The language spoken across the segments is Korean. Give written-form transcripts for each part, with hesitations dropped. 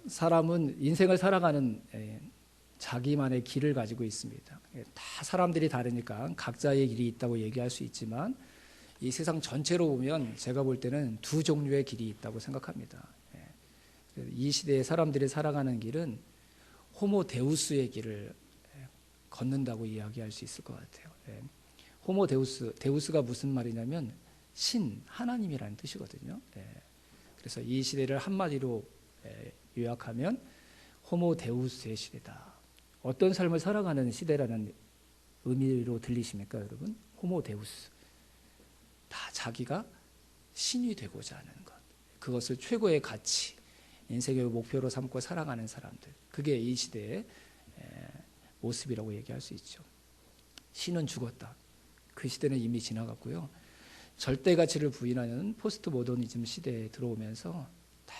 사람은 인생을 살아가는 자기만의 길을 가지고 있습니다. 다 사람들이 다르니까 각자의 길이 있다고 얘기할 수 있지만 이 세상 전체로 보면 제가 볼 때는 두 종류의 길이 있다고 생각합니다. 이 시대의 사람들이 살아가는 길은 호모 데우스의 길을 걷는다고 이야기할 수 있을 것 같아요. 호모 데우스, 데우스가 무슨 말이냐면 신, 하나님이라는 뜻이거든요. 그래서 이 시대를 한마디로 요약하면 호모 데우스의 시대다. 어떤 삶을 살아가는 시대라는 의미로 들리십니까, 여러분? 호모 데우스. 다 자기가 신이 되고자 하는 것. 그것을 최고의 가치, 인생의 목표로 삼고 살아가는 사람들. 그게 이 시대의 모습이라고 얘기할 수 있죠. 신은 죽었다. 그 시대는 이미 지나갔고요. 절대 가치를 부인하는 포스트 모더니즘 시대에 들어오면서 다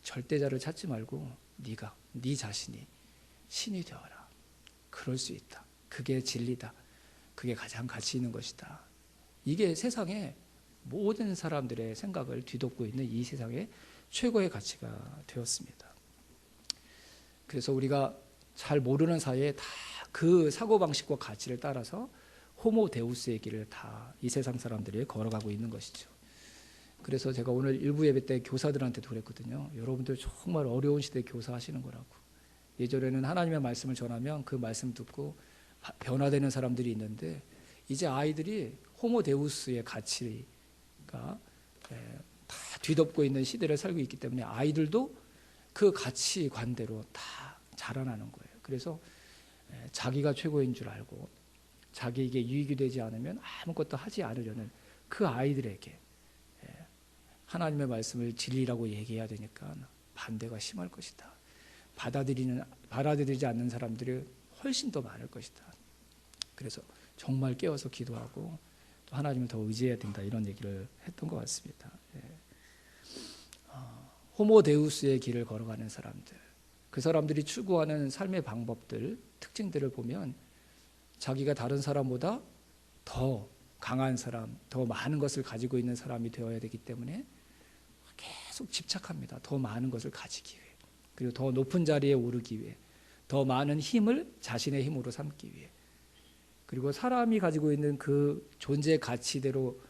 절대자를 찾지 말고 네가, 네 자신이 신이 되어라. 그럴 수 있다. 그게 진리다. 그게 가장 가치 있는 것이다. 이게 세상의 모든 사람들의 생각을 뒤덮고 있는 이 세상의 최고의 가치가 되었습니다. 그래서 우리가 잘 모르는 사이에 다 그 사고방식과 가치를 따라서 호모 데우스의 길을 다 이 세상 사람들이 걸어가고 있는 것이죠. 그래서 제가 오늘 일부 예배 때 교사들한테도 그랬거든요. 여러분들 정말 어려운 시대에 교사하시는 거라고. 예전에는 하나님의 말씀을 전하면 그 말씀 듣고 변화되는 사람들이 있는데 이제 아이들이 호모 데우스의 가치가 다 뒤덮고 있는 시대를 살고 있기 때문에 아이들도 그 가치관대로 다 자라나는 거예요. 그래서 자기가 최고인 줄 알고 자기에게 유익이 되지 않으면 아무것도 하지 않으려는 그 아이들에게 하나님의 말씀을 진리라고 얘기해야 되니까 반대가 심할 것이다. 받아들이지 않는 사람들이 훨씬 더 많을 것이다. 그래서 정말 깨어서 기도하고 또 하나님을 더 의지해야 된다, 이런 얘기를 했던 것 같습니다. 호모 데우스의 길을 걸어가는 사람들, 그 사람들이 추구하는 삶의 방법들, 특징들을 보면 자기가 다른 사람보다 더 강한 사람, 더 많은 것을 가지고 있는 사람이 되어야 되기 때문에 계속 집착합니다. 더 많은 것을 가지기 위해, 그리고 더 높은 자리에 오르기 위해, 더 많은 힘을 자신의 힘으로 삼기 위해, 그리고 사람이 가지고 있는 그 존재의 가치대로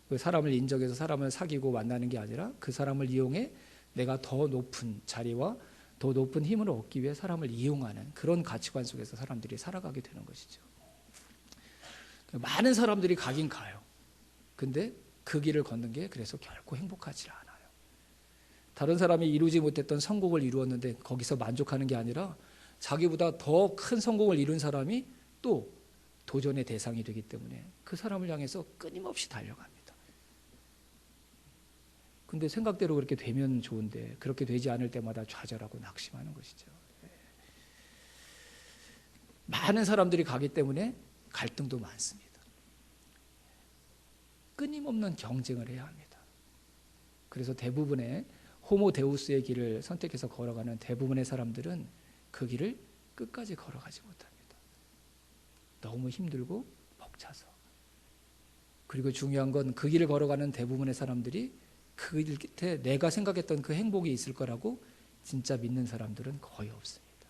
그 사람을 인정해서 사람을 사귀고 만나는 게 아니라 그 사람을 이용해 내가 더 높은 자리와 더 높은 힘을 얻기 위해 사람을 이용하는 그런 가치관 속에서 사람들이 살아가게 되는 것이죠. 많은 사람들이 가긴 가요. 근데 그 길을 걷는 게 그래서 결코 행복하지 않아요. 다른 사람이 이루지 못했던 성공을 이루었는데 거기서 만족하는 게 아니라 자기보다 더 큰 성공을 이룬 사람이 또 도전의 대상이 되기 때문에 그 사람을 향해서 끊임없이 달려갑니다. 근데 생각대로 그렇게 되면 좋은데 그렇게 되지 않을 때마다 좌절하고 낙심하는 것이죠. 많은 사람들이 가기 때문에 갈등도 많습니다. 끊임없는 경쟁을 해야 합니다. 그래서 대부분의 호모 데우스의 길을 선택해서 걸어가는 대부분의 사람들은 그 길을 끝까지 걸어가지 못합니다. 너무 힘들고 벅차서. 그리고 중요한 건 그 길을 걸어가는 대부분의 사람들이 그 길 끝에 내가 생각했던 그 행복이 있을 거라고 진짜 믿는 사람들은 거의 없습니다.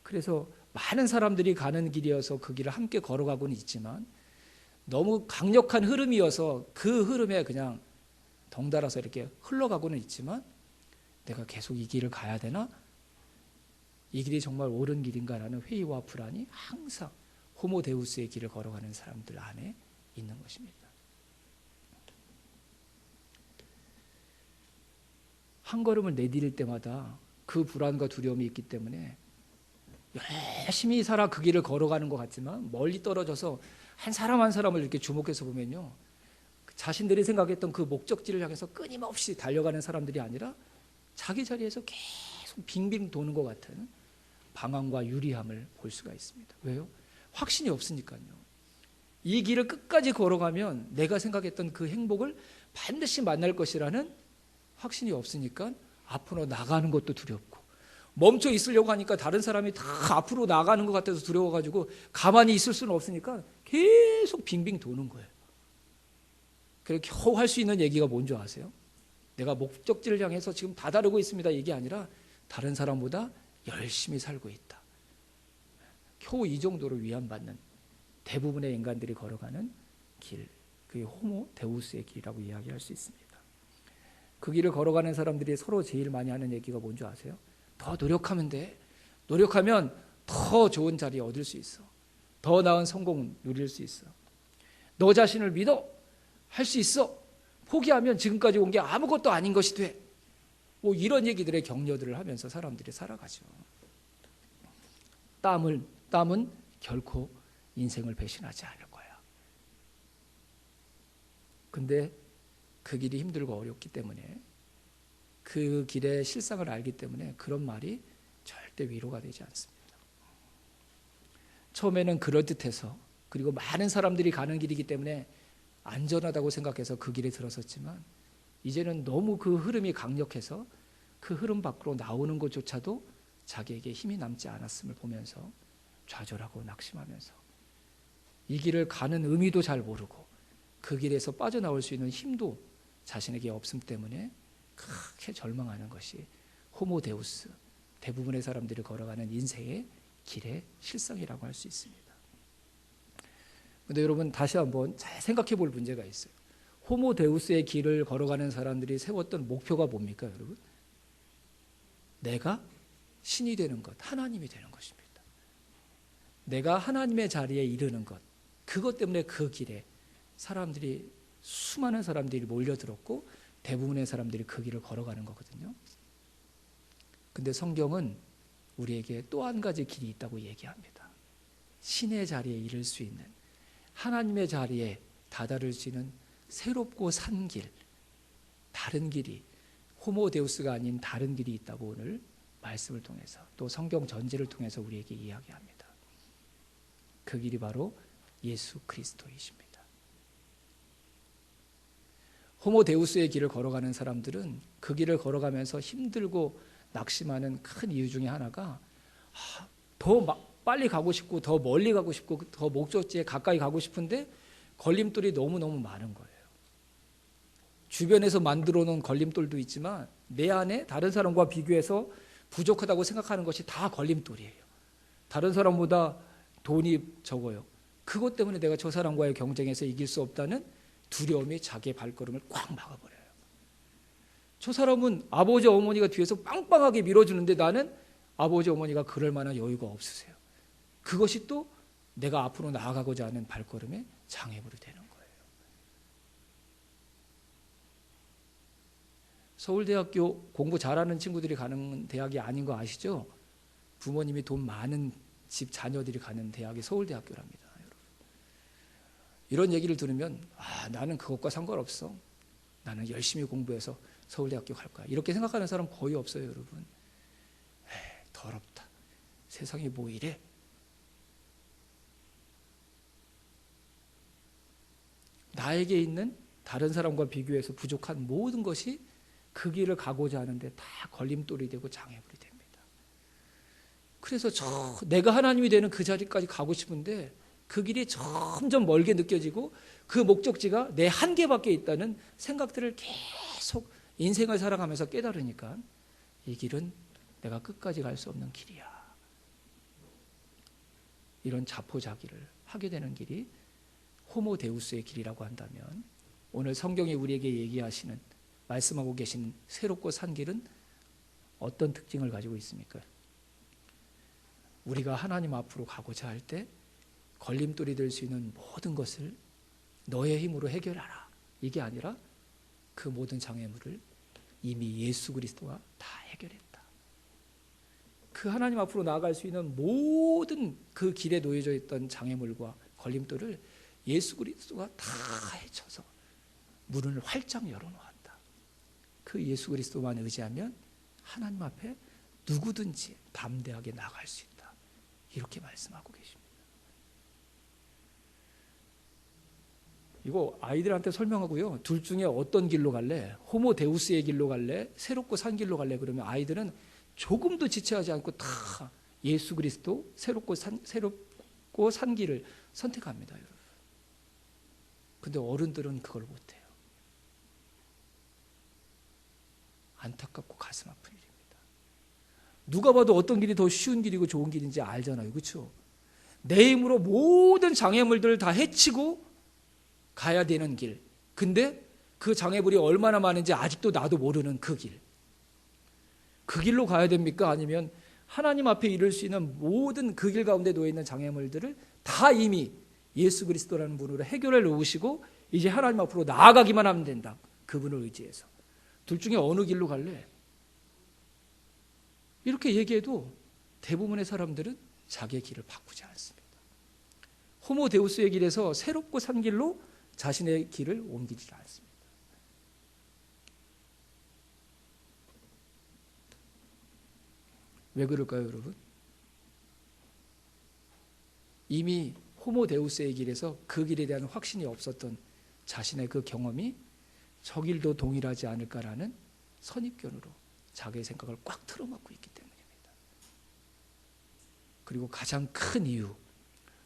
그래서 많은 사람들이 가는 길이어서 그 길을 함께 걸어가고는 있지만 너무 강력한 흐름이어서 그 흐름에 그냥 덩달아서 이렇게 흘러가고는 있지만 내가 계속 이 길을 가야 되나? 이 길이 정말 옳은 길인가라는 회의와 불안이 항상 호모 데우스의 길을 걸어가는 사람들 안에 있는 것입니다. 한 걸음을 내디딜 때마다 그 불안과 두려움이 있기 때문에 열심히 살아 그 길을 걸어가는 것 같지만 멀리 떨어져서 한 사람 한 사람을 이렇게 주목해서 보면요, 자신들이 생각했던 그 목적지를 향해서 끊임없이 달려가는 사람들이 아니라 자기 자리에서 계속 빙빙 도는 것 같은 방황과 유리함을 볼 수가 있습니다. 왜요? 확신이 없으니까요. 이 길을 끝까지 걸어가면 내가 생각했던 그 행복을 반드시 만날 것이라는 확신이 없으니까 앞으로 나가는 것도 두렵고, 멈춰 있으려고 하니까 다른 사람이 다 앞으로 나가는 것 같아서 두려워가지고 가만히 있을 수는 없으니까 계속 빙빙 도는 거예요. 그래서 겨우 할 수 있는 얘기가 뭔지 아세요? 내가 목적지를 향해서 지금 다다르고 있습니다. 이게 아니라 다른 사람보다 열심히 살고 있다. 겨우 이 정도로 위안받는 대부분의 인간들이 걸어가는 길, 그게 호모 데우스의 길이라고 이야기할 수 있습니다. 그 길을 걸어가는 사람들이 서로 제일 많이 하는 얘기가 뭔지 아세요? 더 노력하면 돼. 노력하면 더 좋은 자리 얻을 수 있어. 더 나은 성공 누릴 수 있어. 너 자신을 믿어. 할 수 있어. 포기하면 지금까지 온 게 아무것도 아닌 것이 돼. 뭐 이런 얘기들의 격려들을 하면서 사람들이 살아가죠. 땀은 결코 인생을 배신하지 않을 거야. 근데 그 길이 힘들고 어렵기 때문에, 그 길의 실상을 알기 때문에 그런 말이 절대 위로가 되지 않습니다. 처음에는 그럴듯해서, 그리고 많은 사람들이 가는 길이기 때문에 안전하다고 생각해서 그 길에 들어섰지만, 이제는 너무 그 흐름이 강력해서 그 흐름 밖으로 나오는 것조차도 자기에게 힘이 남지 않았음을 보면서 좌절하고 낙심하면서 이 길을 가는 의미도 잘 모르고 그 길에서 빠져나올 수 있는 힘도 자신에게 없음 때문에 크게 절망하는 것이 호모데우스, 대부분의 사람들이 걸어가는 인생의 길의 실상이라고 할 수 있습니다. 그런데 여러분, 다시 한번 잘 생각해 볼 문제가 있어요. 호모데우스의 길을 걸어가는 사람들이 세웠던 목표가 뭡니까, 여러분? 내가 신이 되는 것, 하나님이 되는 것입니다. 내가 하나님의 자리에 이르는 것, 그것 때문에 그 길에 수많은 사람들이 몰려들었고 대부분의 사람들이 그 길을 걸어가는 거거든요. 근데 성경은 우리에게 또 한 가지 길이 있다고 얘기합니다. 신의 자리에 이를 수 있는, 하나님의 자리에 다다를 수 있는 새롭고 산 길, 다른 길이, 호모데우스가 아닌 다른 길이 있다고 오늘 말씀을 통해서, 또 성경 전체를 통해서 우리에게 이야기합니다. 그 길이 바로 예수 그리스도이십니다. 호모데우스의 길을 걸어가는 사람들은 그 길을 걸어가면서 힘들고 낙심하는 큰 이유 중에 하나가, 더 빨리 가고 싶고 더 멀리 가고 싶고 더 목적지에 가까이 가고 싶은데 걸림돌이 너무너무 많은 거예요. 주변에서 만들어 놓은 걸림돌도 있지만 내 안에 다른 사람과 비교해서 부족하다고 생각하는 것이 다 걸림돌이에요. 다른 사람보다 돈이 적어요. 그것 때문에 내가 저 사람과의 경쟁에서 이길 수 없다는 두려움이 자기의 발걸음을 꽉 막아버려요. 저 사람은 아버지 어머니가 뒤에서 빵빵하게 밀어주는데 나는 아버지 어머니가 그럴 만한 여유가 없으세요. 그것이 또 내가 앞으로 나아가고자 하는 발걸음의 장애물이 되는 거예요. 서울대학교 공부 잘하는 친구들이 가는 대학이 아닌 거 아시죠? 부모님이 돈 많은 집 자녀들이 가는 대학이 서울대학교랍니다. 여러분. 이런 얘기를 들으면 나는 그것과 상관없어. 나는 열심히 공부해서 서울대학교 갈 거야. 이렇게 생각하는 사람 거의 없어요, 여러분. 더럽다. 세상이 뭐 이래? 나에게 있는 다른 사람과 비교해서 부족한 모든 것이 그 길을 가고자 하는데 다 걸림돌이 되고 장애물이 됩니다. 그래서 내가 하나님이 되는 그 자리까지 가고 싶은데 그 길이 점점 멀게 느껴지고 그 목적지가 내 한계밖에 있다는 생각들을 계속 인생을 살아가면서 깨달으니까 이 길은 내가 끝까지 갈 수 없는 길이야. 이런 자포자기를 하게 되는 길이 호모데우스의 길이라고 한다면, 오늘 성경이 우리에게 얘기하시는, 말씀하고 계신 새롭고 산 길은 어떤 특징을 가지고 있습니까? 우리가 하나님 앞으로 가고자 할 때 걸림돌이 될 수 있는 모든 것을 너의 힘으로 해결하라, 이게 아니라 그 모든 장애물을 이미 예수 그리스도가 다 해결했다. 그 하나님 앞으로 나아갈 수 있는 모든 그 길에 놓여져 있던 장애물과 걸림돌을 예수 그리스도가 다 헤쳐서 문을 활짝 열어놓았다. 그 예수 그리스도만 의지하면 하나님 앞에 누구든지 담대하게 나갈 수 있다. 이렇게 말씀하고 계십니다. 이거 아이들한테 설명하고요. 둘 중에 어떤 길로 갈래? 호모데우스의 길로 갈래? 새롭고 산 길로 갈래? 그러면 아이들은 조금도 지체하지 않고 다 예수 그리스도 새롭고 산 길을 선택합니다, 여러분. 근데 어른들은 그걸 못해요. 안타깝고 가슴 아픈 일입니다. 누가 봐도 어떤 길이 더 쉬운 길이고 좋은 길인지 알잖아요. 그렇죠? 내 힘으로 모든 장애물들을 다 해치고 가야 되는 길. 근데 그 장애물이 얼마나 많은지 아직도 나도 모르는 그 길. 그 길로 가야 됩니까? 아니면 하나님 앞에 이룰 수 있는 모든 그 길 가운데 놓여있는 장애물들을 다 이미 예수 그리스도라는 분으로 해결해 놓으시고 이제 하나님 앞으로 나아가기만 하면 된다. 그분을 의지해서. 둘 중에 어느 길로 갈래? 이렇게 얘기해도 대부분의 사람들은 자기의 길을 바꾸지 않습니다. 호모 데우스의 길에서 새롭고 산 길로 자신의 길을 옮기지 않습니다. 왜 그럴까요, 여러분? 이미 호모 데우스의 길에서 그 길에 대한 확신이 없었던 자신의 그 경험이 저 길도 동일하지 않을까라는 선입견으로 자기의 생각을 꽉 틀어막고 있기 때문입니다. 그리고 가장 큰 이유,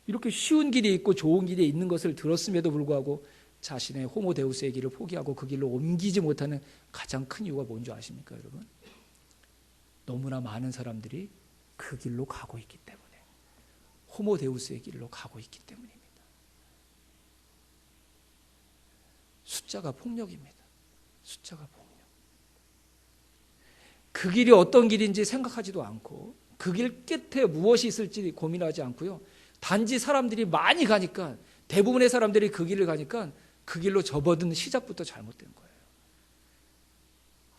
이렇게 쉬운 길이 있고 좋은 길이 있는 것을 들었음에도 불구하고 자신의 호모 데우스의 길을 포기하고 그 길로 옮기지 못하는 가장 큰 이유가 뭔지 아십니까, 여러분? 너무나 많은 사람들이 그 길로 가고 있기 때문에, 호모 데우스의 길로 가고 있기 때문입니다. 숫자가 폭력입니다. 숫자가 폭력. 그 길이 어떤 길인지 생각하지도 않고 그 길 끝에 무엇이 있을지 고민하지 않고요. 단지 사람들이 많이 가니까, 대부분의 사람들이 그 길을 가니까 그 길로 접어든 시작부터 잘못된 거예요.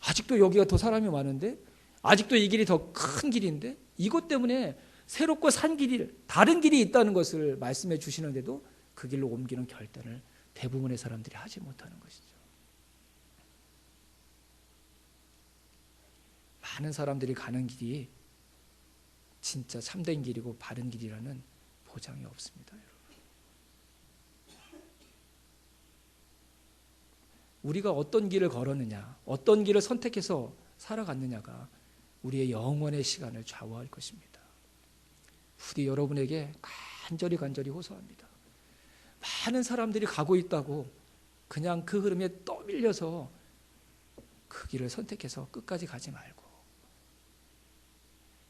아직도 여기가 더 사람이 많은데, 아직도 이 길이 더 큰 길인데, 이것 때문에 새롭고 산 길이, 다른 길이 있다는 것을 말씀해 주시는데도 그 길로 옮기는 결단을 대부분의 사람들이 하지 못하는 것이죠. 많은 사람들이 가는 길이 진짜 참된 길이고 바른 길이라는 보장이 없습니다, 여러분. 우리가 어떤 길을 걸었느냐, 어떤 길을 선택해서 살아갔느냐가 우리의 영원의 시간을 좌우할 것입니다. 부디 여러분에게 간절히 호소합니다. 많은 사람들이 가고 있다고 그냥 그 흐름에 떠밀려서 그 길을 선택해서 끝까지 가지 말고,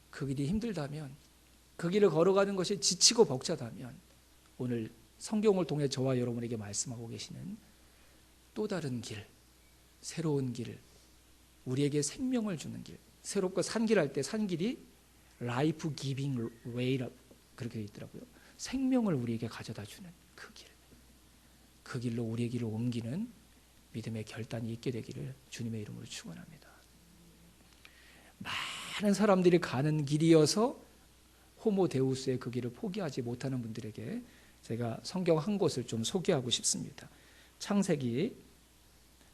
그 길이 힘들다면, 그 길을 걸어가는 것이 지치고 벅차다면 오늘 성경을 통해 저와 여러분에게 말씀하고 계시는 또 다른 길, 새로운 길, 우리에게 생명을 주는 길, 새롭고 산 길 할 때 산 길이 라이프 기빙 웨이라 그렇게 되어 있더라고요. 생명을 우리에게 가져다 주는 그 길, 그 길로 우리의 길을 옮기는 믿음의 결단이 있게 되기를 주님의 이름으로 축원합니다. 많은 사람들이 가는 길이어서 호모 데우스의 그 길을 포기하지 못하는 분들에게 제가 성경 한 곳을 좀 소개하고 싶습니다. 창세기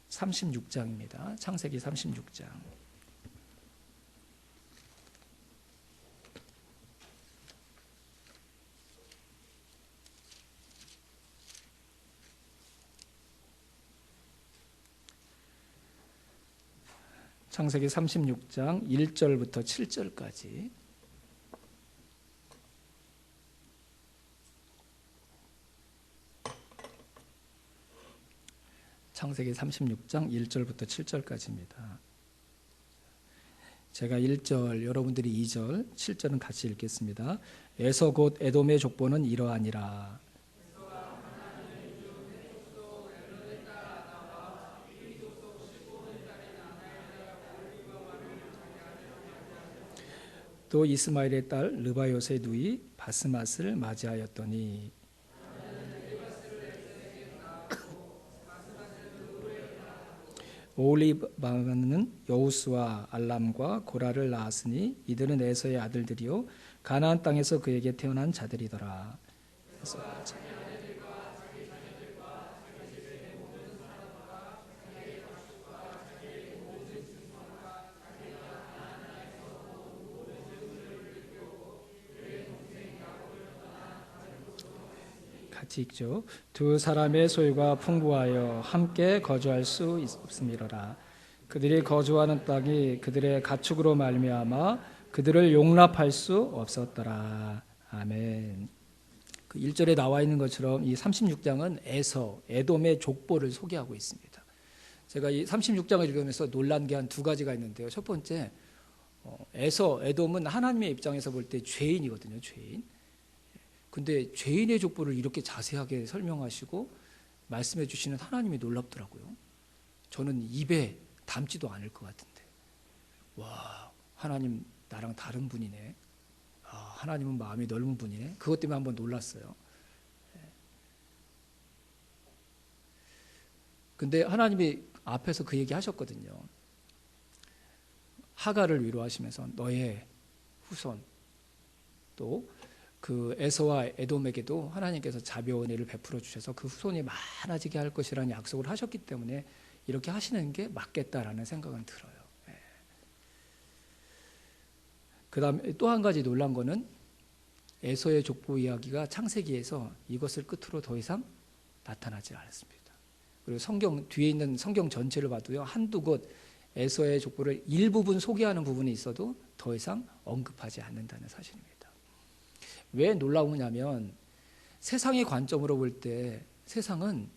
36장입니다. 창세기 36장. 창세기 36장 1절부터 7절까지. 창세기 36장 1절부터 7절까지입니다. 제가 1절, 여러분들이 2절, 7절은 같이 읽겠습니다. 에서 곧 에돔의 족보는 이러하니라. 또 이스마엘의 딸 르바요스의 누이 바스맛을 맞이하였더니 오홀리바마는 여우스와 알람과 고라를 낳았으니 이들은 에서의 아들들이요 가나안 땅에서 그에게 태어난 자들이더라. 같이 읽죠. 두 사람의 소유가 풍부하여 함께 거주할 수 없음이로라. 그들이 거주하는 땅이 그들의 가축으로 말미암아 그들을 용납할 수 없었더라. 아멘. 그 1절에 나와 있는 것처럼 이 36장은 에서, 에돔의 족보를 소개하고 있습니다. 제가 이 36장을 읽으면서 놀란 게 한 두 가지가 있는데요. 첫 번째, 에돔은 하나님의 입장에서 볼 때 죄인이거든요. 죄인. 근데 죄인의 족보를 이렇게 자세하게 설명하시고 말씀해 주시는 하나님이 놀랍더라고요. 저는 입에 담지도 않을 것 같은데, 와, 하나님 나랑 다른 분이네. 하나님은 마음이 넓은 분이네. 그것 때문에 한번 놀랐어요. 근데 하나님이 앞에서 그 얘기 하셨거든요. 하갈을 위로하시면서 너의 후손, 또 그 에서와 에돔에게도 하나님께서 자비와 은혜를 베풀어 주셔서 그 후손이 많아지게 할 것이라는 약속을 하셨기 때문에 이렇게 하시는 게 맞겠다라는 생각은 들어요. 그 다음에 또 한 가지 놀란 거는 에서의 족보 이야기가 창세기에서 이것을 끝으로 더 이상 나타나지 않았습니다. 그리고 성경 뒤에 있는 성경 전체를 봐도요, 한두 곳 에서의 족보를 일부분 소개하는 부분이 있어도 더 이상 언급하지 않는다는 사실입니다. 왜 놀라우냐면 세상의 관점으로 볼 때 세상은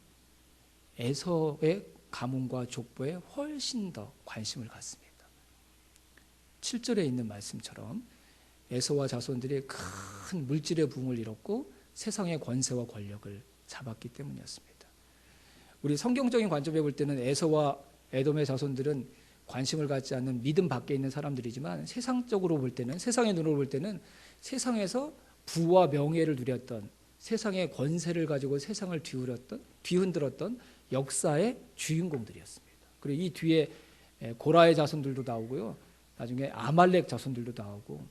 에서의 가문과 족보에 훨씬 더 관심을 갖습니다. 7절에 있는 말씀처럼 에서와 자손들이 큰 물질의 부흥을 이뤘고 세상의 권세와 권력을 잡았기 때문이었습니다. 우리 성경적인 관점에 볼 때는 에서와 에돔의 자손들은 관심을 갖지 않는 믿음 밖에 있는 사람들이지만 세상적으로 볼 때는, 세상의 눈으로 볼 때는 세상에서 부와 명예를 누렸던, 세상의 권세를 가지고 세상을 뒤흔들었던 역사의 주인공들이었습니다. 그리고 이 뒤에 고라의 자손들도 나오고요, 나중에 아말렉 자손들도 나오고,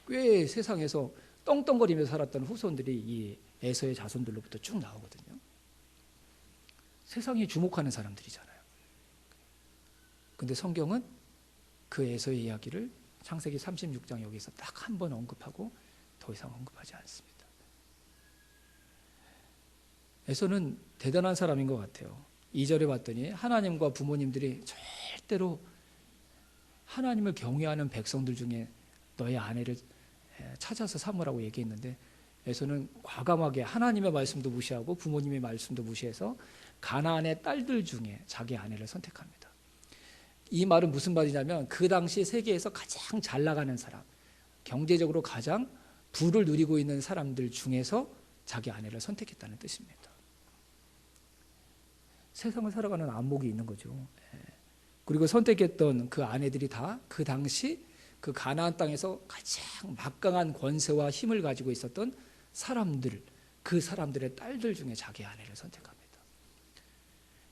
꽤 세상에서 떵떵거리며 살았던 후손들이 이 에서의 자손들로부터 쭉 나오거든요. 세상이 주목하는 사람들이잖아요. 근데 성경은 그 에서의 이야기를 창세기 36장 여기서 딱 한 번 언급하고 더 이상 언급하지 않습니다. 에서는 대단한 사람인 것 같아요. 2절에 봤더니 하나님과 부모님들이 절대로 하나님을 경외하는 백성들 중에 너의 아내를 찾아서 삼으라고 얘기했는데, 에서는 과감하게 하나님의 말씀도 무시하고 부모님의 말씀도 무시해서 가나안의 딸들 중에 자기 아내를 선택합니다. 이 말은 무슨 말이냐면 그 당시 세계에서 가장 잘 나가는 사람, 경제적으로 가장 부를 누리고 있는 사람들 중에서 자기 아내를 선택했다는 뜻입니다. 세상을 살아가는 안목이 있는 거죠. 그리고 선택했던 그 아내들이 다 그 당시 그 가나안 땅에서 가장 막강한 권세와 힘을 가지고 있었던 사람들, 그 사람들의 딸들 중에 자기 아내를 선택합니다.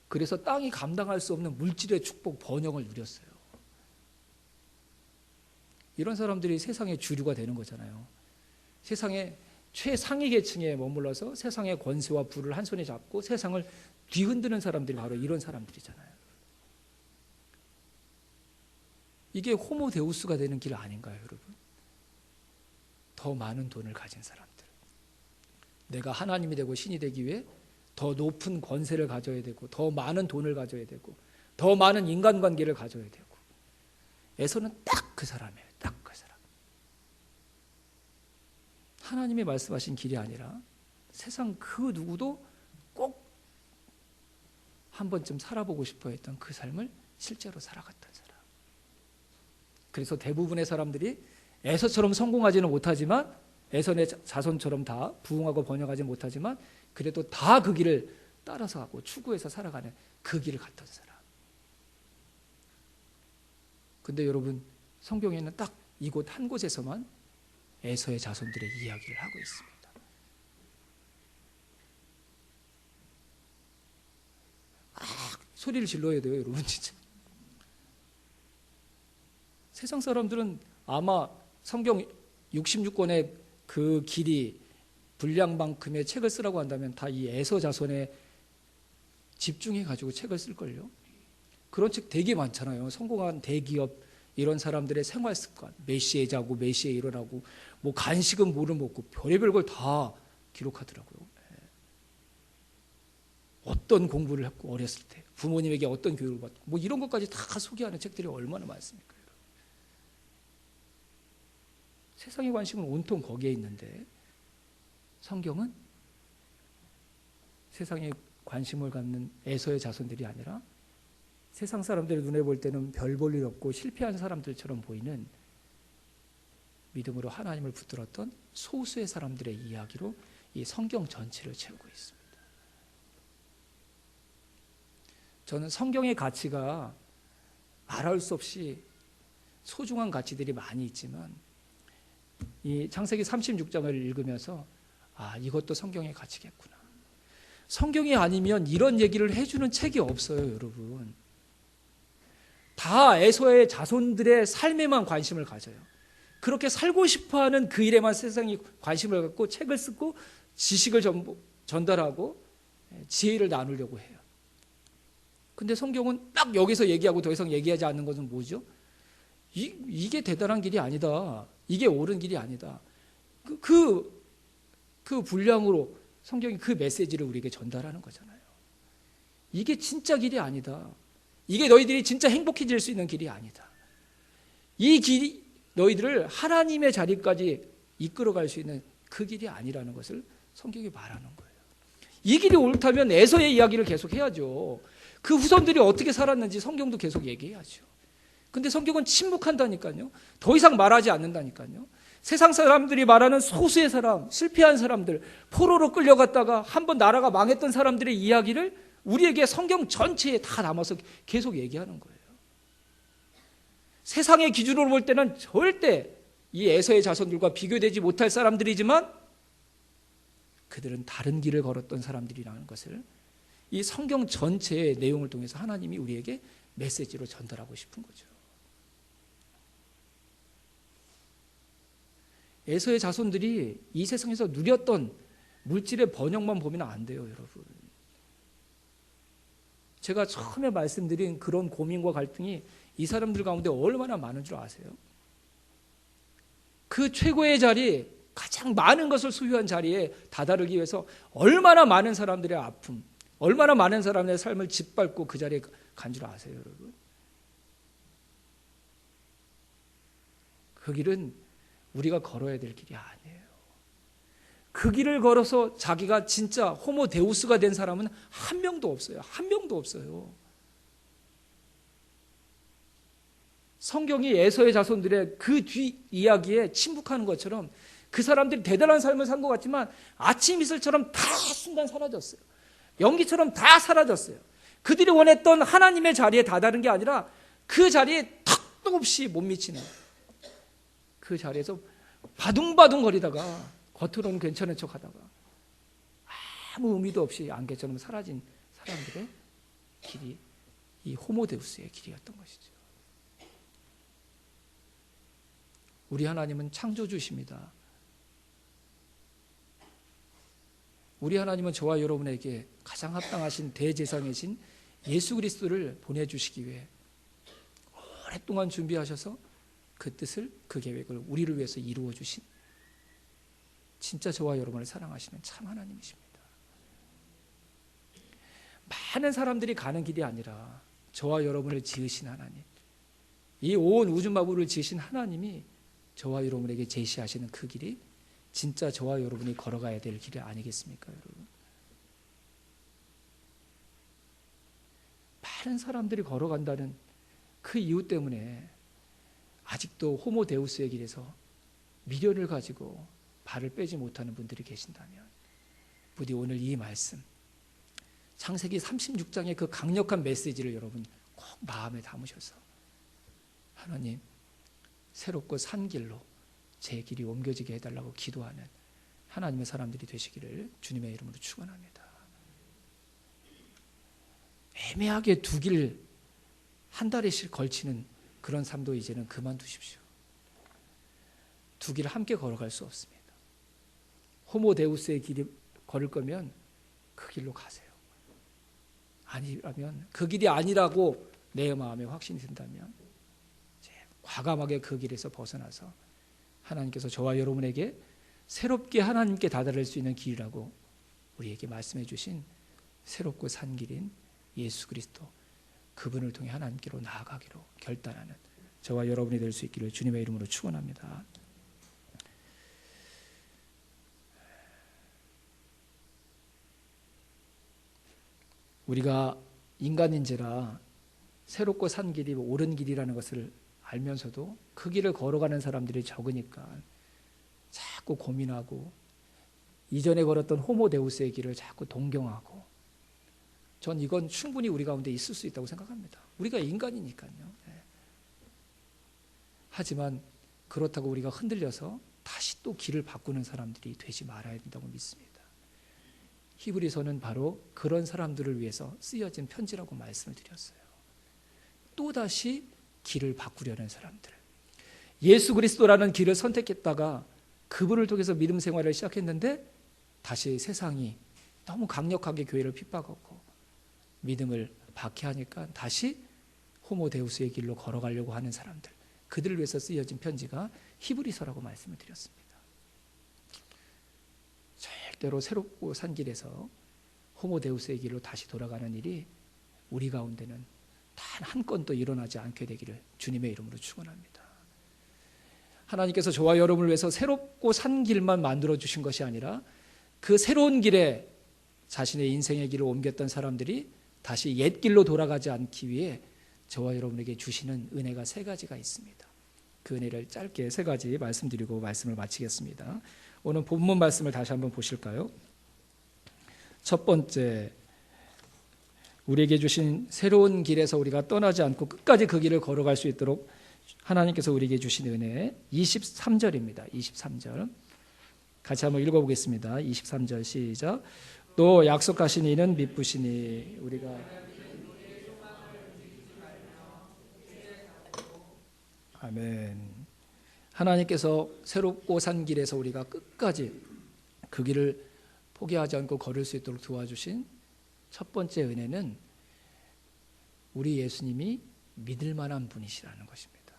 그래서 땅이 감당할 수 없는 물질의 축복, 번영을 누렸어요. 이런 사람들이 세상의 주류가 되는 거잖아요. 세상의 최상위 계층에 머물러서 세상의 권세와 부를 한 손에 잡고 세상을 뒤흔드는 사람들이 바로 이런 사람들이잖아요. 이게 호모데우스가 되는 길 아닌가요, 여러분? 더 많은 돈을 가진 사람들, 내가 하나님이 되고 신이 되기 위해 더 높은 권세를 가져야 되고, 더 많은 돈을 가져야 되고, 더 많은 인간관계를 가져야 되고, 에서는 딱 그 사람이에요. 딱 그 사람. 하나님이 말씀하신 길이 아니라 세상 그 누구도 꼭 한 번쯤 살아보고 싶어 했던 그 삶을 실제로 살아갔던 사람. 그래서 대부분의 사람들이 에서처럼 성공하지는 못하지만, 에서의 자손처럼 다 부흥하고 번영하지 못하지만 그래도 다 그 길을 따라서 하고 추구해서 살아가는 그 길을 갔던 사람. 근데 여러분, 성경에는 딱 이곳 한 곳에서만 에서의 자손들의 이야기를 하고 있습니다. 소리를 질러야 돼요, 여러분. 진짜 세상 사람들은 아마 성경 66권의 그 길이 분량만큼의 책을 쓰라고 한다면 다 이 에서 자손에 집중해 가지고 책을 쓸걸요. 그런 책 되게 많잖아요. 성공한 대기업 이런 사람들의 생활 습관, 몇 시에 자고 몇 시에 일어나고, 뭐 간식은 뭐를 먹고 별의별 걸 다 기록하더라고요. 어떤 공부를 했고 어렸을 때 부모님에게 어떤 교육을 받고, 뭐 이런 것까지 다 소개하는 책들이 얼마나 많습니까? 세상의 관심은 온통 거기에 있는데 성경은 세상에 관심을 갖는 에서의 자손들이 아니라 세상 사람들의 눈에 볼 때는 별 볼 일 없고 실패한 사람들처럼 보이는 믿음으로 하나님을 붙들었던 소수의 사람들의 이야기로 이 성경 전체를 채우고 있습니다. 저는 성경의 가치가 말할 수 없이 소중한 가치들이 많이 있지만 이 창세기 36장을 읽으면서 이것도 성경의 가치겠구나. 성경이 아니면 이런 얘기를 해주는 책이 없어요, 여러분. 다 에서의 자손들의 삶에만 관심을 가져요. 그렇게 살고 싶어하는 그 일에만 세상이 관심을 갖고 책을 쓰고 지식을 전달하고 지혜를 나누려고 해요. 근데 성경은 딱 여기서 얘기하고 더 이상 얘기하지 않는 것은 뭐죠? 이게 대단한 길이 아니다. 이게 옳은 길이 아니다. 그 분량으로 성경이 그 메시지를 우리에게 전달하는 거잖아요. 이게 진짜 길이 아니다. 이게 너희들이 진짜 행복해질 수 있는 길이 아니다. 이 길이 너희들을 하나님의 자리까지 이끌어갈 수 있는 그 길이 아니라는 것을 성경이 말하는 거예요. 이 길이 옳다면 에서의 이야기를 계속 해야죠. 그 후손들이 어떻게 살았는지 성경도 계속 얘기해야죠. 근데 성경은 침묵한다니까요. 더 이상 말하지 않는다니까요. 세상 사람들이 말하는 소수의 사람, 실패한 사람들, 포로로 끌려갔다가 한번 나라가 망했던 사람들의 이야기를 우리에게 성경 전체에 다 담아서 계속 얘기하는 거예요. 세상의 기준으로 볼 때는 절대 이 에서의 자손들과 비교되지 못할 사람들이지만 그들은 다른 길을 걸었던 사람들이라는 것을 이 성경 전체의 내용을 통해서 하나님이 우리에게 메시지로 전달하고 싶은 거죠. 에서의 자손들이 이 세상에서 누렸던 물질의 번영만 보면 안 돼요, 여러분. 제가 처음에 말씀드린 그런 고민과 갈등이 이 사람들 가운데 얼마나 많은 줄 아세요? 그 최고의 자리, 가장 많은 것을 소유한 자리에 다다르기 위해서 얼마나 많은 사람들의 아픔, 얼마나 많은 사람의 삶을 짓밟고 그 자리에 간 줄 아세요, 여러분? 그 길은 우리가 걸어야 될 길이 아니에요. 그 길을 걸어서 자기가 진짜 호모 데우스가 된 사람은 한 명도 없어요. 한 명도 없어요. 성경이 에서의 자손들의 그 뒤 이야기에 침묵하는 것처럼 그 사람들이 대단한 삶을 산 것 같지만 아침 이슬처럼 다 순간 사라졌어요. 연기처럼 다 사라졌어요. 그들이 원했던 하나님의 자리에 다다른 게 아니라 그 자리에 턱도 없이 못 미치는 그 자리에서 바둥바둥 거리다가 겉으로는 괜찮은 척 하다가 아무 의미도 없이 안개처럼 사라진 사람들의 길이 이 호모데우스의 길이었던 것이죠. 우리 하나님은 창조주십니다. 우리 하나님은 저와 여러분에게 가장 합당하신 대제사장이신 예수 그리스도를 보내주시기 위해 오랫동안 준비하셔서 그 뜻을, 그 계획을 우리를 위해서 이루어 주신 진짜 저와 여러분을 사랑하시는 참 하나님이십니다. 많은 사람들이 가는 길이 아니라 저와 여러분을 지으신 하나님, 이 온 우주 만물을 지으신 하나님이 저와 여러분에게 제시하시는 그 길이 진짜 저와 여러분이 걸어가야 될 길이 아니겠습니까, 여러분? 많은 사람들이 걸어간다는 그 이유 때문에 아직도 호모 데우스의 길에서 미련을 가지고 발을 빼지 못하는 분들이 계신다면 부디 오늘 이 말씀 창세기 36장의 그 강력한 메시지를 여러분 꼭 마음에 담으셔서 하나님 새롭고 산 길로 제 길이 옮겨지게 해달라고 기도하는 하나님의 사람들이 되시기를 주님의 이름으로 축원합니다. 애매하게 두 길 한 달씩 걸치는 그런 삶도 이제는 그만두십시오. 두 길을 함께 걸어갈 수 없습니다. 호모데우스의 길이 걸을 거면 그 길로 가세요. 아니라면 그 길이 아니라고 내 마음에 확신이 든다면 과감하게 그 길에서 벗어나서 하나님께서 저와 여러분에게 새롭게 하나님께 다다를 수 있는 길이라고 우리에게 말씀해 주신 새롭고 산 길인 예수 그리스도, 그분을 통해 하나님께로 나아가기로 결단하는 저와 여러분이 될 수 있기를 주님의 이름으로 축원합니다. 우리가 인간인지라 새롭고 산 길이 옳은 길이라는 것을 알면서도 그 길을 걸어가는 사람들이 적으니까 자꾸 고민하고 이전에 걸었던 호모데우스의 길을 자꾸 동경하고, 전 이건 충분히 우리 가운데 있을 수 있다고 생각합니다. 우리가 인간이니까요. 하지만 그렇다고 우리가 흔들려서 다시 또 길을 바꾸는 사람들이 되지 말아야 된다고 믿습니다. 히브리서는 바로 그런 사람들을 위해서 쓰여진 편지라고 말씀을 드렸어요. 또다시 길을 바꾸려는 사람들, 예수 그리스도라는 길을 선택했다가 그분을 통해서 믿음 생활을 시작했는데 다시 세상이 너무 강력하게 교회를 핍박하고 믿음을 박해하니까 다시 호모데우스의 길로 걸어가려고 하는 사람들, 그들을 위해서 쓰여진 편지가 히브리서라고 말씀을 드렸습니다. 절대로 새롭고 산 길에서 호모데우스의 길로 다시 돌아가는 일이 우리 가운데는 단 한 건도 일어나지 않게 되기를 주님의 이름으로 축원합니다. 하나님께서 저와 여러분을 위해서 새롭고 산 길만 만들어 주신 것이 아니라 그 새로운 길에 자신의 인생의 길을 옮겼던 사람들이 다시 옛 길로 돌아가지 않기 위해 저와 여러분에게 주시는 은혜가 세 가지가 있습니다. 그 은혜를 짧게 세 가지 말씀드리고 말씀을 마치겠습니다. 오늘 본문 말씀을 다시 한번 보실까요? 첫 번째, 우리에게 주신 새로운 길에서 우리가 떠나지 않고 끝까지 그 길을 걸어갈 수 있도록 하나님께서 우리에게 주신 은혜, 23절입니다. 23절 같이 한번 읽어보겠습니다. 23절 시작. 또 약속하신 이는 미쁘시니 우리가 아멘. 하나님께서 새롭고 산 길에서 우리가 끝까지 그 길을 포기하지 않고 걸을 수 있도록 도와주신 첫 번째 은혜는 우리 예수님이 믿을 만한 분이시라는 것입니다.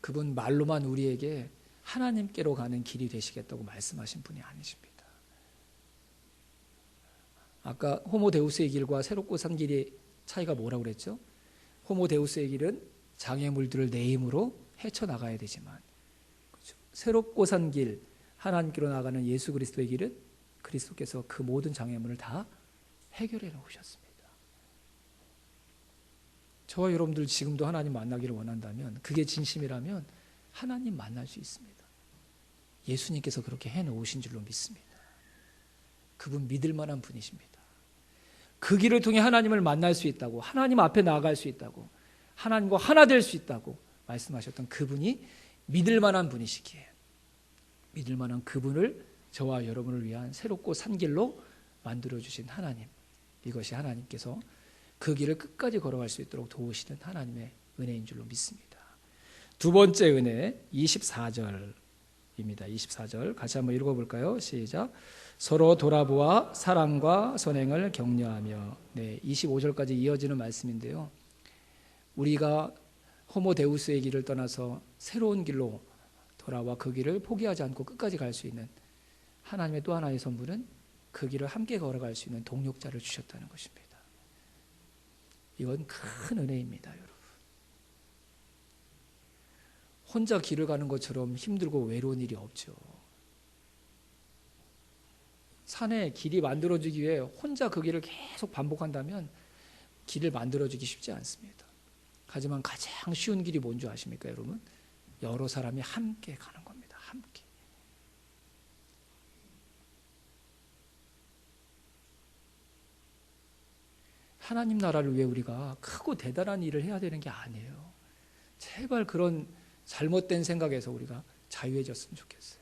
그분 말로만 우리에게 하나님께로 가는 길이 되시겠다고 말씀하신 분이 아니십니다. 아까 호모데우스의 길과 새롭고 산 길의 차이가 뭐라고 그랬죠? 호모데우스의 길은 장애물들을 내 힘으로 헤쳐나가야 되지만, 그렇죠? 새롭고 산 길, 하나님께로 나가는 예수 그리스도의 길은 그리스도께서 그 모든 장애물을 다 해결해 놓으셨습니다. 저와 여러분들 지금도 하나님 만나기를 원한다면, 그게 진심이라면 하나님 만날 수 있습니다. 예수님께서 그렇게 해놓으신 줄로 믿습니다. 그분 믿을 만한 분이십니다. 그 길을 통해 하나님을 만날 수 있다고, 하나님 앞에 나아갈 수 있다고, 하나님과 하나 될 수 있다고 말씀하셨던 그분이 믿을 만한 분이시기에 믿을 만한 그분을 저와 여러분을 위한 새롭고 산 길로 만들어주신 하나님, 이것이 하나님께서 그 길을 끝까지 걸어갈 수 있도록 도우시는 하나님의 은혜인 줄로 믿습니다. 두 번째 은혜 24절입니다. 24절 같이 한번 읽어볼까요? 시작. 서로 돌아보아 사랑과 선행을 격려하며. 네, 25절까지 이어지는 말씀인데요, 우리가 호모데우스의 길을 떠나서 새로운 길로 돌아와 그 길을 포기하지 않고 끝까지 갈 수 있는 하나님의 또 하나의 선물은 그 길을 함께 걸어갈 수 있는 동력자를 주셨다는 것입니다. 이건 큰 은혜입니다, 여러분. 혼자 길을 가는 것처럼 힘들고 외로운 일이 없죠. 산에 길이 만들어지기 위해 혼자 그 길을 계속 반복한다면 길을 만들어주기 쉽지 않습니다. 하지만 가장 쉬운 길이 뭔지 아십니까, 여러분? 여러 사람이 함께 가는 겁니다. 함께. 하나님 나라를 위해 우리가 크고 대단한 일을 해야 되는 게 아니에요. 제발 그런 잘못된 생각에서 우리가 자유해졌으면 좋겠어요.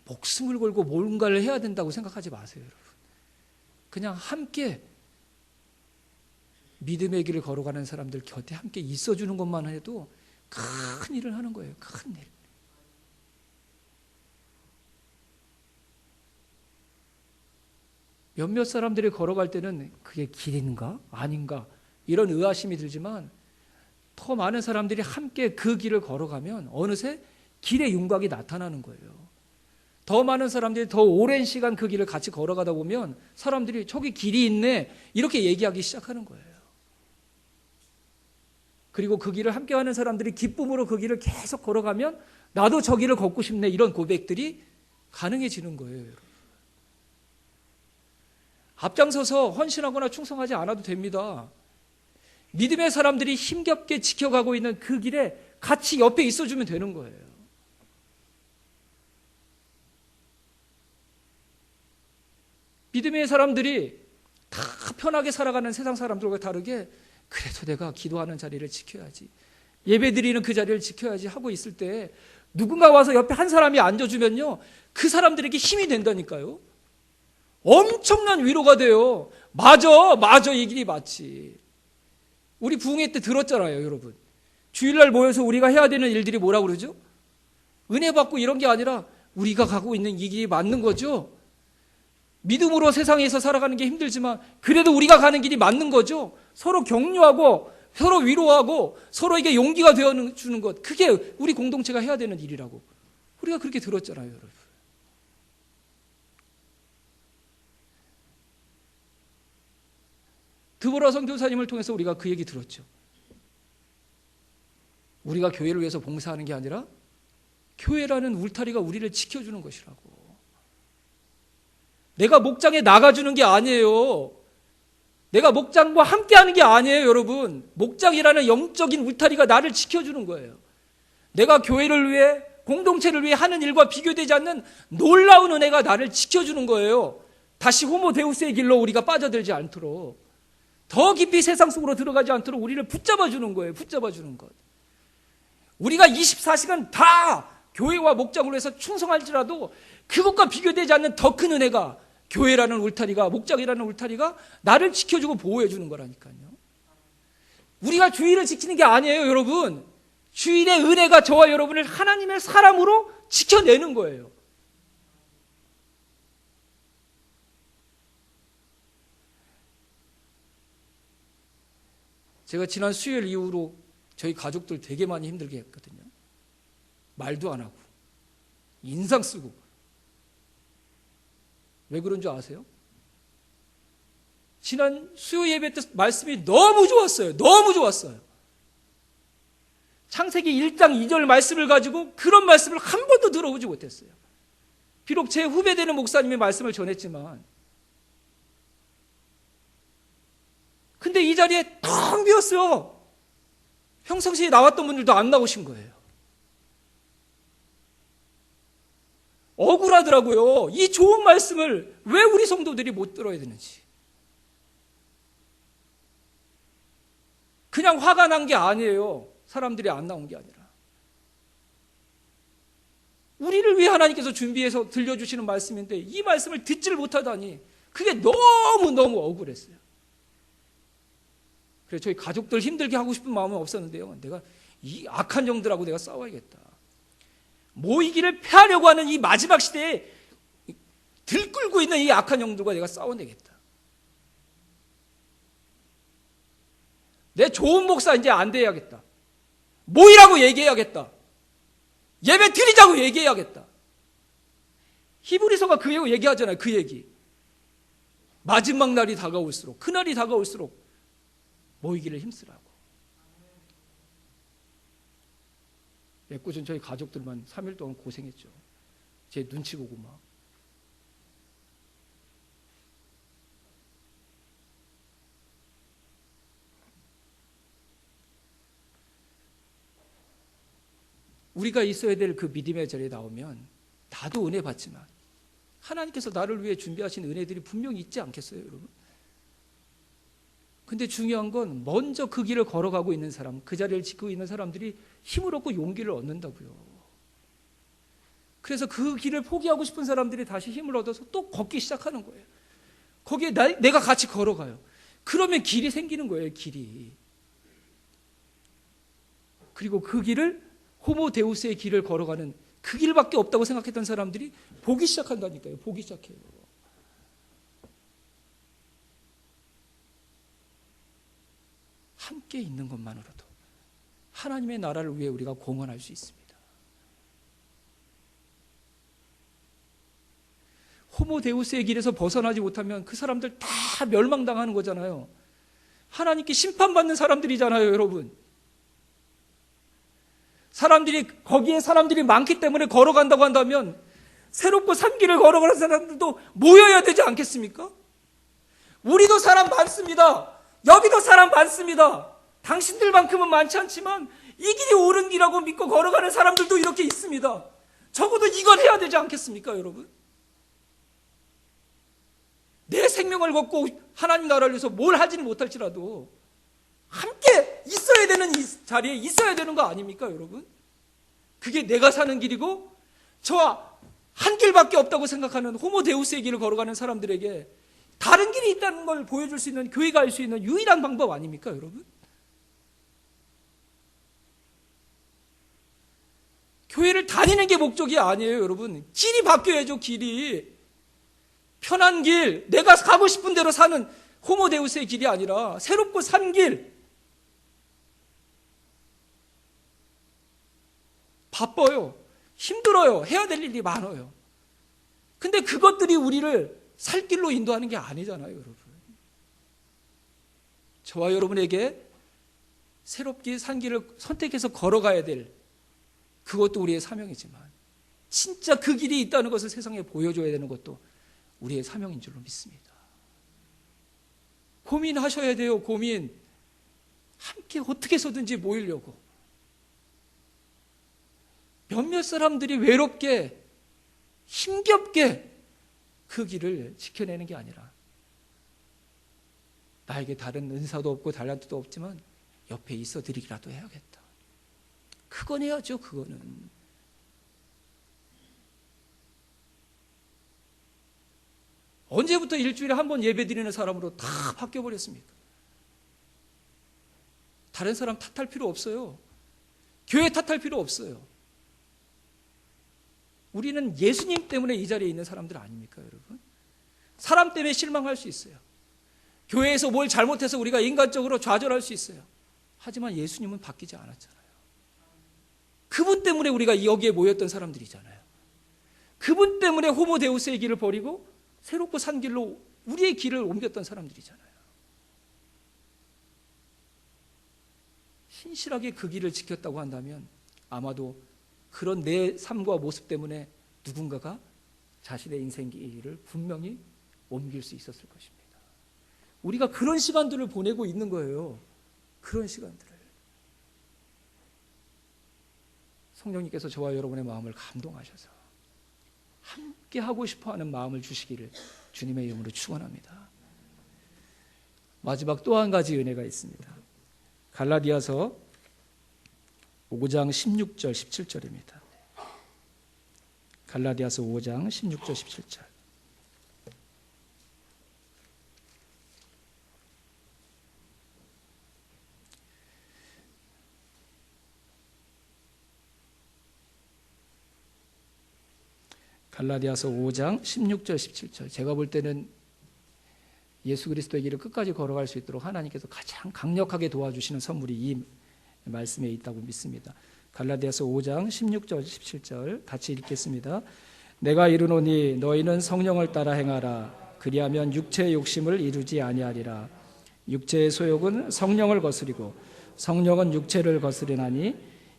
목숨을 걸고 뭔가를 해야 된다고 생각하지 마세요, 여러분. 그냥 함께 믿음의 길을 걸어가는 사람들 곁에 함께 있어주는 것만 해도 큰 일을 하는 거예요. 큰 일. 몇몇 사람들이 걸어갈 때는 그게 길인가 아닌가 이런 의아심이 들지만, 더 많은 사람들이 함께 그 길을 걸어가면 어느새 길의 윤곽이 나타나는 거예요. 더 많은 사람들이 더 오랜 시간 그 길을 같이 걸어가다 보면 사람들이 저기 길이 있네 이렇게 얘기하기 시작하는 거예요. 그리고 그 길을 함께하는 사람들이 기쁨으로 그 길을 계속 걸어가면 나도 저 길을 걷고 싶네 이런 고백들이 가능해지는 거예요, 여러분. 앞장서서 헌신하거나 충성하지 않아도 됩니다. 믿음의 사람들이 힘겹게 지켜가고 있는 그 길에 같이 옆에 있어주면 되는 거예요. 믿음의 사람들이 다 편하게 살아가는 세상 사람들과 다르게 그래도 내가 기도하는 자리를 지켜야지, 예배드리는 그 자리를 지켜야지 하고 있을 때 누군가 와서 옆에 한 사람이 앉아주면요, 그 사람들에게 힘이 된다니까요. 엄청난 위로가 돼요. 맞아, 이 길이 맞지. 우리 부흥회 때 들었잖아요, 여러분. 주일날 모여서 우리가 해야 되는 일들이 뭐라고 그러죠? 은혜 받고 이런 게 아니라 우리가 가고 있는 이 길이 맞는 거죠. 믿음으로 세상에서 살아가는 게 힘들지만 그래도 우리가 가는 길이 맞는 거죠. 서로 격려하고 서로 위로하고 서로에게 용기가 되어주는 것, 그게 우리 공동체가 해야 되는 일이라고 우리가 그렇게 들었잖아요, 여러분. 드보라 선교사님을 통해서 우리가 그 얘기 들었죠. 우리가 교회를 위해서 봉사하는 게 아니라 교회라는 울타리가 우리를 지켜주는 것이라고. 내가 목장에 나가주는 게 아니에요. 내가 목장과 함께하는 게 아니에요, 여러분. 목장이라는 영적인 울타리가 나를 지켜주는 거예요. 내가 교회를 위해, 공동체를 위해 하는 일과 비교되지 않는 놀라운 은혜가 나를 지켜주는 거예요. 다시 호모 데우스의 길로 우리가 빠져들지 않도록, 더 깊이 세상 속으로 들어가지 않도록 우리를 붙잡아주는 거예요. 붙잡아주는 것. 우리가 24시간 다 교회와 목장을 위해서 충성할지라도 그것과 비교되지 않는 더 큰 은혜가, 교회라는 울타리가, 목장이라는 울타리가 나를 지켜주고 보호해주는 거라니까요. 우리가 주일을 지키는 게 아니에요, 여러분. 주일의 은혜가 저와 여러분을 하나님의 사람으로 지켜내는 거예요. 제가 지난 수요일 이후로 저희 가족들 되게 많이 힘들게 했거든요. 말도 안 하고 인상 쓰고. 왜 그런 줄 아세요? 지난 수요 예배 때 말씀이 너무 좋았어요. 너무 좋았어요. 창세기 1장 2절 말씀을 가지고 그런 말씀을 한 번도 들어보지 못했어요. 비록 제 후배 되는 목사님의 말씀을 전했지만, 근데 이 자리에 텅 비었어요. 평상시에 나왔던 분들도 안 나오신 거예요. 억울하더라고요. 이 좋은 말씀을 왜 우리 성도들이 못 들어야 되는지. 그냥 화가 난 게 아니에요. 사람들이 안 나온 게 아니라. 우리를 위해 하나님께서 준비해서 들려주시는 말씀인데 이 말씀을 듣지를 못하다니 그게 너무너무 억울했어요. 그래서 저희 가족들 힘들게 하고 싶은 마음은 없었는데요. 내가 이 악한 영들하고 내가 싸워야겠다. 모이기를 패하려고 하는 이 마지막 시대에 들끓고 있는 이 악한 영들과 내가 싸워내겠다. 내 좋은 목사 이제 안 돼야겠다. 모이라고 얘기해야겠다. 예배 드리자고 얘기해야겠다. 히브리서가 그 얘기하잖아요. 그 얘기. 마지막 날이 다가올수록, 그날이 다가올수록 모이기를 힘쓰라고. 애꿎은 저희 가족들만 3일 동안 고생했죠. 제 눈치 보고 막. 우리가 있어야 될 그 믿음의 자리에 나오면 나도 은혜 받지만 하나님께서 나를 위해 준비하신 은혜들이 분명히 있지 않겠어요, 여러분? 근데 중요한 건 먼저 그 길을 걸어가고 있는 사람, 그 자리를 지키고 있는 사람들이 힘을 얻고 용기를 얻는다고요. 그래서 그 길을 포기하고 싶은 사람들이 다시 힘을 얻어서 또 걷기 시작하는 거예요. 거기에 내가 같이 걸어가요. 그러면 길이 생기는 거예요, 길이. 그리고 그 길을, 호모 데우스의 길을 걸어가는 그 길밖에 없다고 생각했던 사람들이 보기 시작한다니까요. 보기 시작해요. 함께 있는 것만으로도 하나님의 나라를 위해 우리가 공헌할 수 있습니다. 호모 데우스의 길에서 벗어나지 못하면 그 사람들 다 멸망당하는 거잖아요. 하나님께 심판받는 사람들이잖아요, 여러분. 거기에 사람들이 많기 때문에 걸어간다고 한다면 새롭고 산 길을 걸어가는 사람들도 모여야 되지 않겠습니까? 우리도 사람 많습니다. 여기도 사람 많습니다. 당신들만큼은 많지 않지만 이 길이 옳은 길이라고 믿고 걸어가는 사람들도 이렇게 있습니다. 적어도 이건 해야 되지 않겠습니까, 여러분? 내 생명을 걸고 하나님 나라를 위해서 뭘 하지는 못할지라도 함께 있어야 되는 이 자리에 있어야 되는 거 아닙니까, 여러분? 그게 내가 사는 길이고 저와 한 길밖에 없다고 생각하는 호모 데우스의 길을 걸어가는 사람들에게 다른 길이 있다는 걸 보여줄 수 있는, 교회가 할 수 있는 유일한 방법 아닙니까, 여러분? 교회를 다니는 게 목적이 아니에요, 여러분. 길이 바뀌어야죠, 길이. 편한 길, 내가 가고 싶은 대로 사는 호모 데우스의 길이 아니라 새롭고 산 길. 바빠요. 힘들어요. 해야 될 일이 많아요. 근데 그것들이 우리를 살 길로 인도하는 게 아니잖아요, 여러분. 저와 여러분에게 새롭게 산 길을 선택해서 걸어가야 될, 그것도 우리의 사명이지만 진짜 그 길이 있다는 것을 세상에 보여줘야 되는 것도 우리의 사명인 줄로 믿습니다. 고민하셔야 돼요. 고민. 함께 어떻게 해서든지 모이려고. 몇몇 사람들이 외롭게 힘겹게 그 길을 지켜내는 게 아니라 나에게 다른 은사도 없고 달란트도 없지만 옆에 있어 드리기라도 해야겠다. 그건 해야죠. 그거는. 언제부터 일주일에 한 번 예배 드리는 사람으로 다 바뀌어버렸습니까? 다른 사람 탓할 필요 없어요. 교회 탓할 필요 없어요. 우리는 예수님 때문에 이 자리에 있는 사람들 아닙니까, 여러분? 사람 때문에 실망할 수 있어요. 교회에서 뭘 잘못해서 우리가 인간적으로 좌절할 수 있어요. 하지만 예수님은 바뀌지 않았잖아요. 그분 때문에 우리가 여기에 모였던 사람들이잖아요. 그분 때문에 호모 데우스의 길을 버리고 새롭고 산 길로 우리의 길을 옮겼던 사람들이잖아요. 신실하게 그 길을 지켰다고 한다면 아마도 그런 내 삶과 모습 때문에 누군가가 자신의 인생 길을 분명히 옮길 수 있었을 것입니다. 우리가 그런 시간들을 보내고 있는 거예요. 그런 시간들을. 성령님께서 저와 여러분의 마음을 감동하셔서 함께 하고 싶어하는 마음을 주시기를 주님의 이름으로 축원합니다. 마지막 또 한 가지 은혜가 있습니다. 갈라디아서 5장 16절 17절입니다. 갈라디아서 5장 16절 17절. 갈라디아서 5장 16절 17절. 제가 볼 때는 예수 그리스도의 길을 끝까지 걸어갈 수 있도록 하나님께서 가장 강력하게 도와주시는 선물이 이 말씀에 있다고 믿습니다. 갈라디아서 5장 16절 17절 같이 읽겠습니다. 내가 이르노니 너희는 성령을 따라 행하라. 그리하면 육체의 욕심을 이루지 아니하리라. 육체의 소욕은 성령을 거스리고 성령은 육체를 거스리나니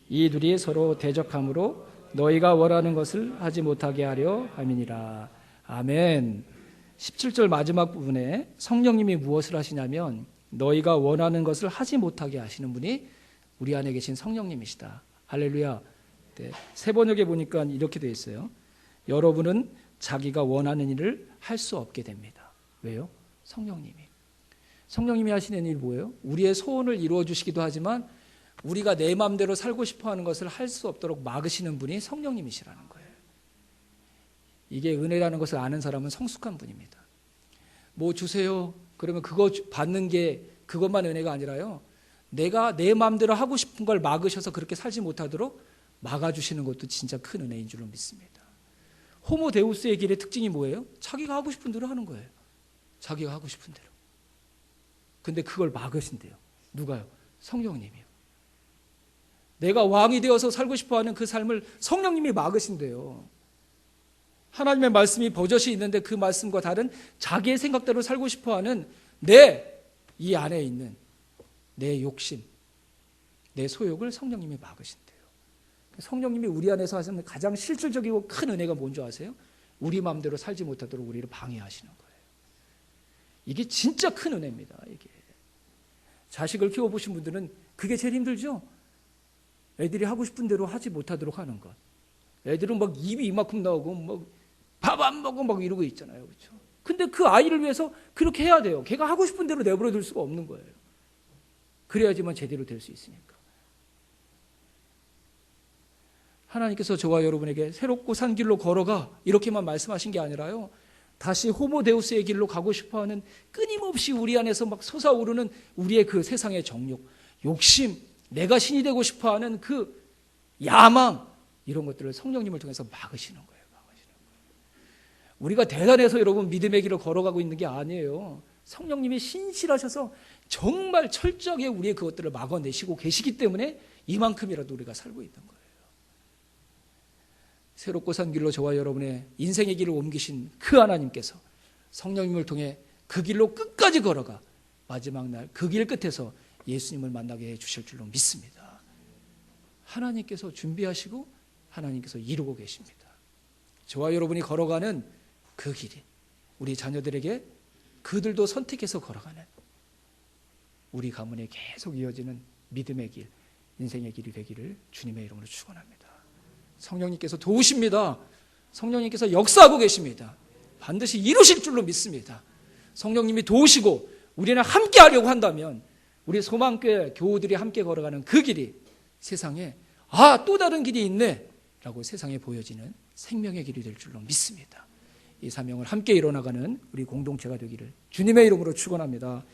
이 둘이 서로 대적함으로 너희가 원하는 것을 하지 못하게 하려 함이니라. 아멘. 17절 마지막 부분에 성령님이 무엇을 하시냐면 너희가 원하는 것을 하지 못하게 하시는 분이 우리 안에 계신 성령님이시다. 할렐루야. 네, 세번역에 보니까 이렇게 되어 있어요. 여러분은 자기가 원하는 일을 할 수 없게 됩니다. 왜요? 성령님이 하시는 일이 뭐예요? 우리의 소원을 이루어 주시기도 하지만 우리가 내 마음대로 살고 싶어하는 것을 할 수 없도록 막으시는 분이 성령님이시라는 거예요. 이게 은혜라는 것을 아는 사람은 성숙한 분입니다. 뭐 주세요. 그러면 그거 받는 게 그것만 은혜가 아니라요. 내가 내 마음대로 하고 싶은 걸 막으셔서 그렇게 살지 못하도록 막아주시는 것도 진짜 큰 은혜인 줄로 믿습니다. 호모 데우스의 길의 특징이 뭐예요? 자기가 하고 싶은 대로 하는 거예요. 자기가 하고 싶은 대로. 근데 그걸 막으신대요. 누가요? 성령님이요. 내가 왕이 되어서 살고 싶어하는 그 삶을 성령님이 막으신대요. 하나님의 말씀이 버젓이 있는데 그 말씀과 다른 자기의 생각대로 살고 싶어하는 이 안에 있는 내 욕심, 내 소욕을 성령님이 막으신대요. 성령님이 우리 안에서 하시는 가장 실질적이고 큰 은혜가 뭔지 아세요? 우리 마음대로 살지 못하도록 우리를 방해하시는 거예요. 이게 진짜 큰 은혜입니다. 이게 자식을 키워보신 분들은 그게 제일 힘들죠. 애들이 하고 싶은 대로 하지 못하도록 하는 것. 애들은 막 입이 이만큼 나오고 막 밥 안 먹고 막 이러고 있잖아요, 그렇죠? 근데 그 아이를 위해서 그렇게 해야 돼요. 걔가 하고 싶은 대로 내버려 둘 수가 없는 거예요. 그래야지만 제대로 될 수 있으니까. 하나님께서 저와 여러분에게 새롭고 산 길로 걸어가 이렇게만 말씀하신 게 아니라요, 다시 호모데우스의 길로 가고 싶어하는 끊임없이 우리 안에서 막 솟아오르는 우리의 그 세상의 정욕, 욕심, 내가 신이 되고 싶어하는 그 야망, 이런 것들을 성령님을 통해서 막으시는 거예요. 우리가 대단해서 여러분 믿음의 길을 걸어가고 있는 게 아니에요. 성령님이 신실하셔서 정말 철저하게 우리의 그것들을 막아내시고 계시기 때문에 이만큼이라도 우리가 살고 있는 거예요. 새롭고 산 길로 저와 여러분의 인생의 길을 옮기신 그 하나님께서 성령님을 통해 그 길로 끝까지 걸어가 마지막 날 그 길 끝에서 예수님을 만나게 해 주실 줄로 믿습니다. 하나님께서 준비하시고 하나님께서 이루고 계십니다. 저와 여러분이 걸어가는 그 길이 우리 자녀들에게 그들도 선택해서 걸어가는 우리 가문에 계속 이어지는 믿음의 길, 인생의 길이 되기를 주님의 이름으로 축원합니다. 성령님께서 도우십니다. 성령님께서 역사하고 계십니다. 반드시 이루실 줄로 믿습니다. 성령님이 도우시고 우리는 함께 하려고 한다면 우리 소망교회 교우들이 함께 걸어가는 그 길이 세상에 또 다른 길이 있네 라고 세상에 보여지는 생명의 길이 될 줄로 믿습니다. 이 사명을 함께 이뤄나가는 우리 공동체가 되기를 주님의 이름으로 축원합니다.